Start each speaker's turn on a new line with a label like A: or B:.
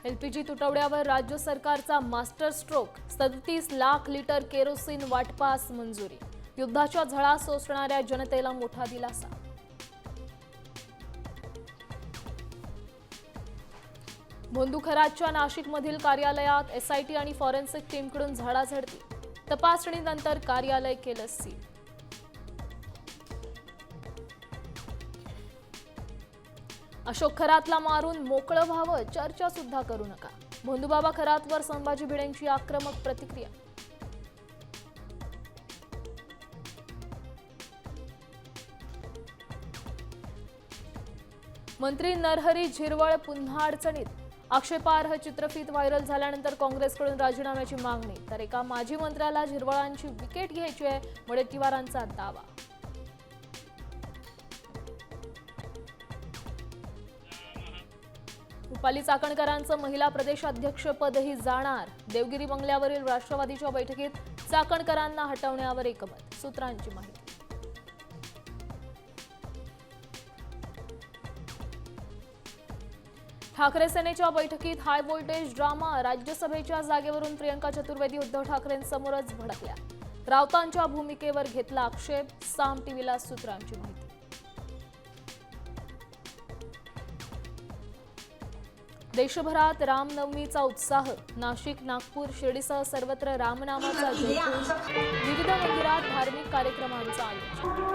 A: LPG तुटवड्यावर राज्य सरकारचा master stroke, 37 lakh litre kerosene वाटपास मंजुरी, युद्धाच्या झळा सोसणाऱ्या जनतेला मोठा दिलासा. भोंदू खरातच्या नाशिकमधील कार्यालयात एसआयटी आणि फॉरेन्सिक टीमकडून झाडाझडती, तपासणीनंतर कार्यालय केलं सील. अशोक खरातला मारून मोकळं व्हावं, चर्चा सुद्धा करू नका. भोंदूबाबा खरातवर संभाजी भिडेंची आक्रमक प्रतिक्रिया. मंत्री नरहरी झिरवळ पुन्हा अडचणीत. आक्षेपार्ह चित्रफित व्हायरल झाल्यानंतर काँग्रेसकडून राजीनाम्याची मागणी, तर एका माजी मंत्र्याला झिरवळांची विकेट घ्यायची आहे, वडेट्टीवारांचा दावा. रुपाली चाकणकरांचं महिला प्रदेशाध्यक्षपदही जाणार. देवगिरी बंगल्यावरील राष्ट्रवादीच्या बैठकीत चाकणकरांना हटवण्यावर एकमत, सूत्रांची माहिती. ठाकरे सेनेच्या बैठकीत हाय व्होल्टेज ड्रामा. राज्यसभेच्या जागेवरून प्रियंका चतुर्वेदी उद्धव ठाकरेंसमोरच भडकल्या. राऊतांच्या भूमिकेवर घेतला आक्षेप, साम टीव्हीला सूत्रांची माहिती. देशभरात रामनवमीचा उत्साह. नाशिक, नागपूर, शिर्डीसह सर्वत्र रामनामाचा जयघोष. विविध मंदिरात धार्मिक कार्यक्रमांचं आयोजन.